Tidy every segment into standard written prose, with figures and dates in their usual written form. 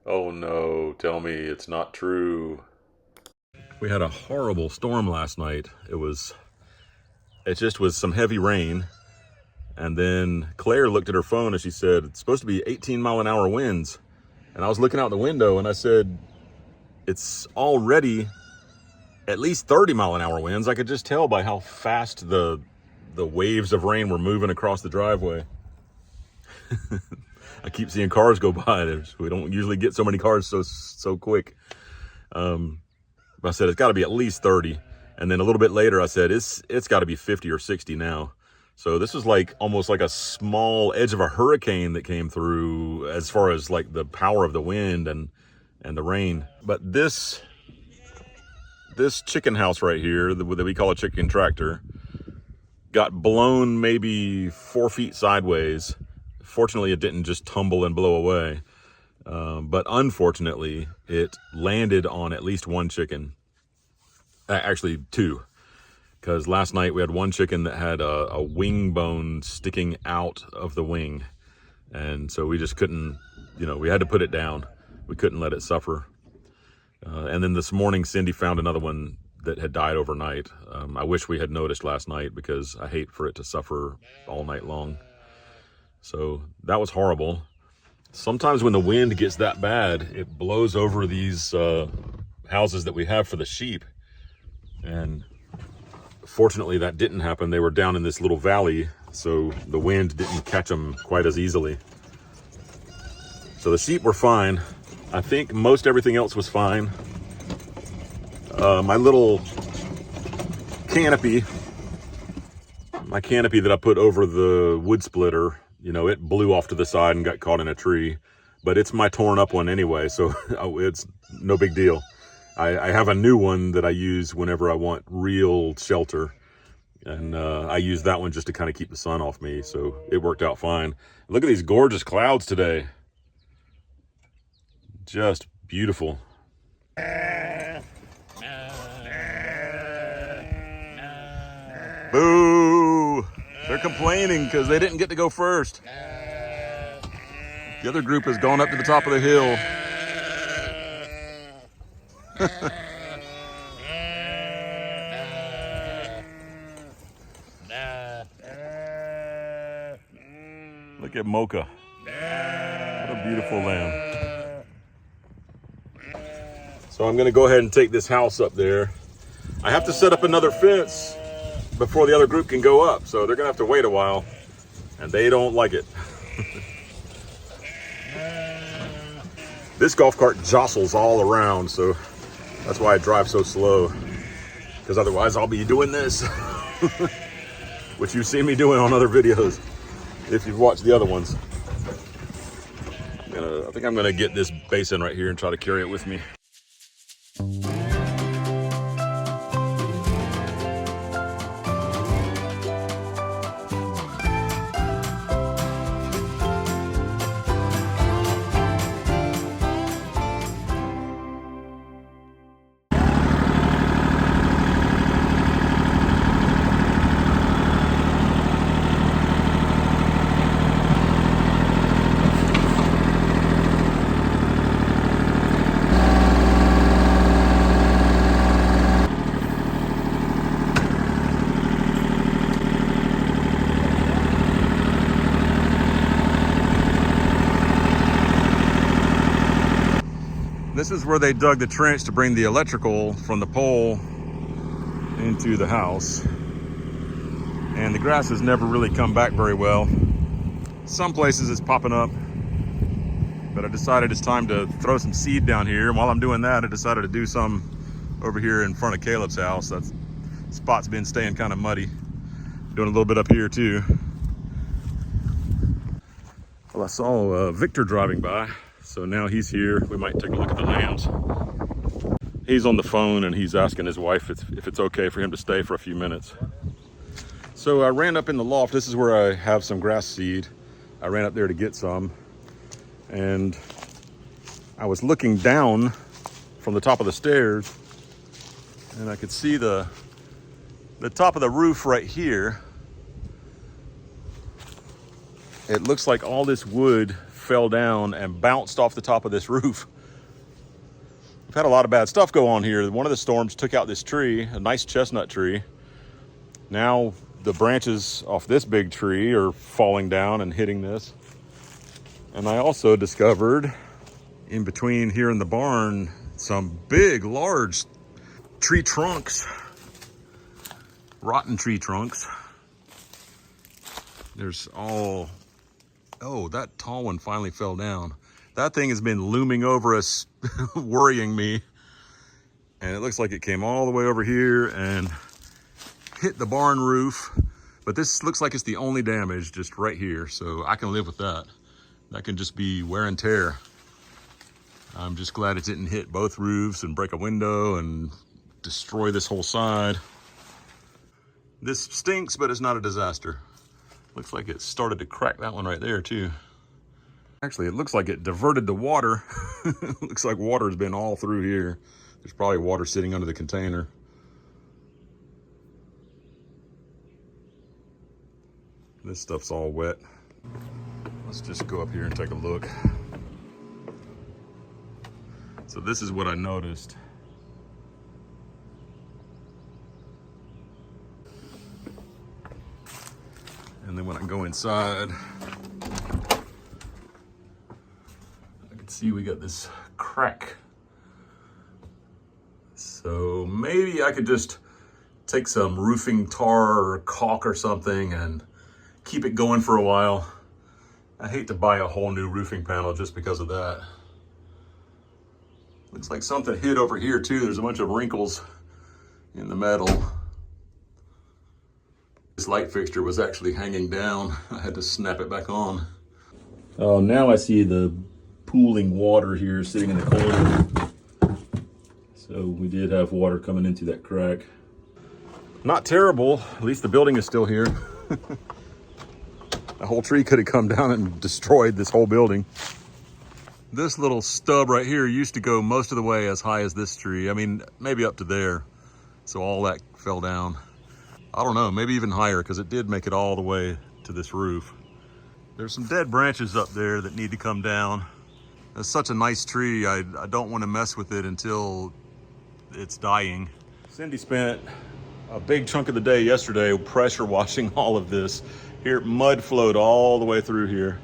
Oh no, tell me it's not true. We had a horrible storm last night. It just was some heavy rain. And then Claire looked at her phone and she said, it's supposed to be 18-mile-an-hour winds. And I was looking out the window and I said, it's already at least 30-mile-an-hour winds. I could just tell by how fast the waves of rain were moving across the driveway. I keep seeing cars go by. We don't usually get so many cars so quick. But I said, it's got to be at least 30. And then a little bit later, I said, it's got to be 50 or 60 now. So this was like almost like a small edge of a hurricane that came through as far as like the power of the wind and the rain. But this chicken house right here that we call a chicken tractor got blown maybe 4 feet sideways. Fortunately, it didn't just tumble and blow away. But unfortunately, it landed on at least one chicken. Actually, two. Because last night we had one chicken that had a wing bone sticking out of the wing. And so we just couldn't, we had to put it down. We couldn't let it suffer. And then this morning, Cindy found another one that had died overnight. I wish we had noticed last night because I hate for it to suffer all night long. So that was horrible. Sometimes when the wind gets that bad, it blows over these houses that we have for the sheep. And fortunately, that didn't happen. They were down in this little valley, so the wind didn't catch them quite as easily. So the sheep were fine. I think most everything else was fine. My little canopy, that I put over the wood splitter, it blew off to the side and got caught in a tree. But it's my torn up one anyway, so it's no big deal. I have a new one that I use whenever I want real shelter. And I use that one just to kind of keep the sun off me, so it worked out fine. Look at these gorgeous clouds today. Just beautiful. Boo! They're complaining because they didn't get to go first. The other group has gone up to the top of the hill. Look at Mocha. What a beautiful lamb. So I'm going to go ahead and take this house up there. I have to set up another fence before the other group can go up, so they're going to have to wait a while, and they don't like it. This golf cart jostles all around, so that's why I drive so slow, because otherwise I'll be doing this, which you've seen me doing on other videos if you've watched the other ones. I think I'm gonna get this basin right here and try to carry it with me. This is where they dug the trench to bring the electrical from the pole into the house. And the grass has never really come back very well. Some places it's popping up, but I decided it's time to throw some seed down here. And while I'm doing that, I decided to do some over here in front of Caleb's house. That spot's been staying kind of muddy. Doing a little bit up here too. Well, I saw Victor driving by. So now he's here. We might take a look at the lambs. He's on the phone and he's asking his wife if it's okay for him to stay for a few minutes. So I ran up in the loft. This is where I have some grass seed. I ran up there to get some. And I was looking down from the top of the stairs and I could see the top of the roof right here. It looks like all this wood fell down and bounced off the top of this roof. We've had a lot of bad stuff go on here. One of the storms took out this tree, a nice chestnut tree. Now the branches off this big tree are falling down and hitting this. And I also discovered in between here in the barn some big, large tree trunks, rotten tree trunks. There's all, oh, that tall one finally fell down. That thing has been looming over us, worrying me. And it looks like it came all the way over here and hit the barn roof. But this looks like it's the only damage, just right here. So I can live with that. That can just be wear and tear. I'm just glad it didn't hit both roofs and break a window and destroy this whole side. This stinks, but it's not a disaster. Looks like it started to crack that one right there too. Actually, it looks like it diverted the water. Looks like water has been all through here. There's probably water sitting under the container. This stuff's all wet. Let's just go up here and take a look. So this is what I noticed. And then when I go inside, I can see we got this crack. So maybe I could just take some roofing tar or caulk or something and keep it going for a while. I hate to buy a whole new roofing panel just because of that. Looks like something hit over here too. There's a bunch of wrinkles in the metal. This light fixture was actually hanging down. I had to snap it back on. Oh, now I see the pooling water here sitting in the corner. So we did have water coming into that crack. Not terrible, at least the building is still here. A whole tree could have come down and destroyed this whole building. This little stub right here used to go most of the way as high as this tree. I mean, maybe up to there. So all that fell down. I don't know, maybe even higher, because it did make it all the way to this roof. There's some dead branches up there that need to come down. It's such a nice tree. I don't want to mess with it until it's dying. Cindy spent a big chunk of the day yesterday pressure washing all of this. Here, mud flowed all the way through here.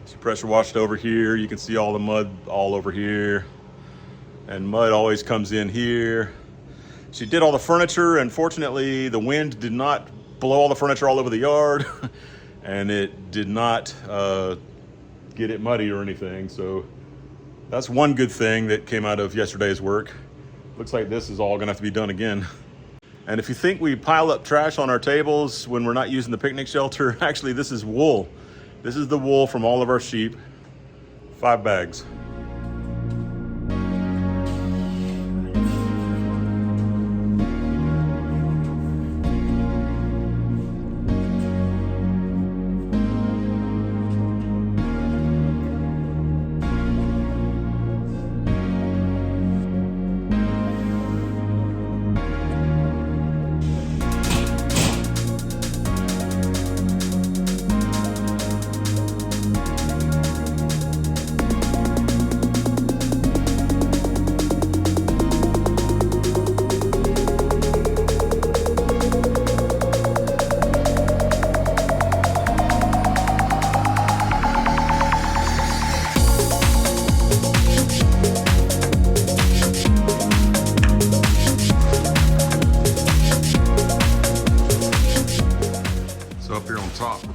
She pressure washed over here. You can see all the mud all over here. And mud always comes in here. She did all the furniture, and fortunately the wind did not blow all the furniture all over the yard. And it did not get it muddy or anything. So that's one good thing that came out of yesterday's work. Looks like this is all gonna have to be done again. And if you think we pile up trash on our tables when we're not using the picnic shelter, actually this is wool. This is the wool from all of our sheep. 5 bags.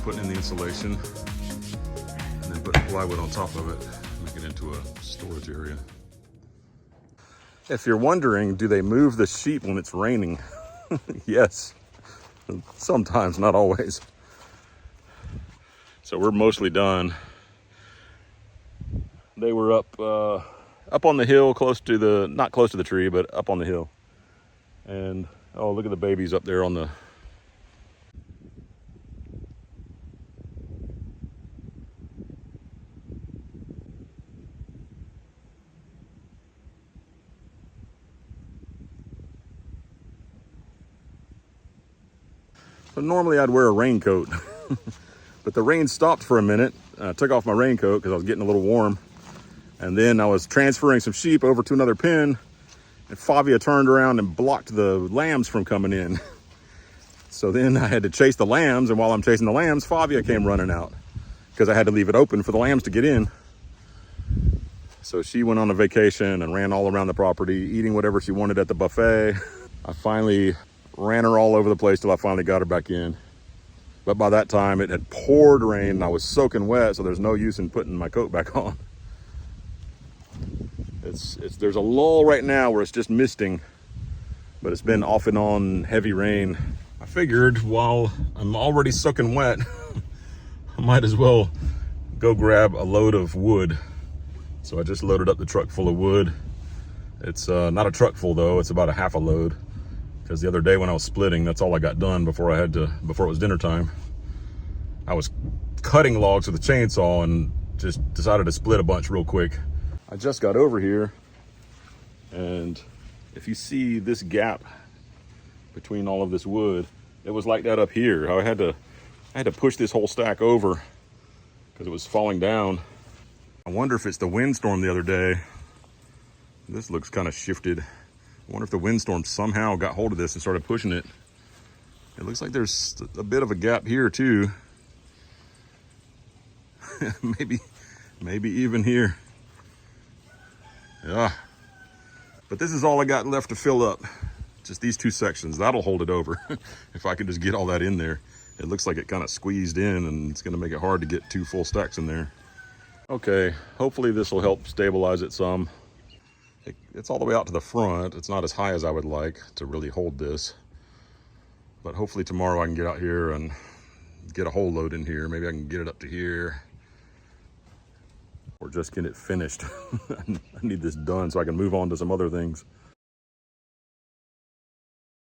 Putting in the insulation and then putting plywood on top of it, make it into a storage area. If you're wondering, do they move the sheep when it's raining? Yes, sometimes, not always. So we're mostly done. They were up on the hill, close to the, not close to the tree, but up on the hill. And oh, look at the babies up there on the So normally I'd wear a raincoat, but the rain stopped for a minute. took off my raincoat because I was getting a little warm. And then I was transferring some sheep over to another pen, and Favia turned around and blocked the lambs from coming in. So then I had to chase the lambs, and while I'm chasing the lambs, Favia came running out because I had to leave it open for the lambs to get in. So she went on a vacation and ran all around the property, eating whatever she wanted at the buffet. I finally ran her all over the place till I finally got her back in. But by that time it had poured rain and I was soaking wet, so there's no use in putting my coat back on. There's a lull right now where it's just misting, but it's been off and on heavy rain. I figured while I'm already soaking wet, I might as well go grab a load of wood. So I just loaded up the truck full of wood. It's not a truck full though, it's about a half a load. Because the other day when I was splitting, that's all I got done before it was dinner time. I was cutting logs with a chainsaw and just decided to split a bunch real quick. I just got over here, and if you see this gap between all of this wood, it was like that up here. I had to push this whole stack over because it was falling down. I wonder if it's the windstorm the other day. This looks kind of shifted. I wonder if the windstorm somehow got hold of this and started pushing it. It looks like there's a bit of a gap here too. maybe even here. Yeah. But this is all I got left to fill up. Just these two sections. That'll hold it over. If I can just get all that in there. It looks like it kind of squeezed in, and it's gonna make it hard to get 2 full stacks in there. Okay, hopefully this will help stabilize it some. It's all the way out to the front. It's not as high as I would like to really hold this. But hopefully tomorrow I can get out here and get a whole load in here. Maybe I can get it up to here. Or just get it finished. I need this done so I can move on to some other things.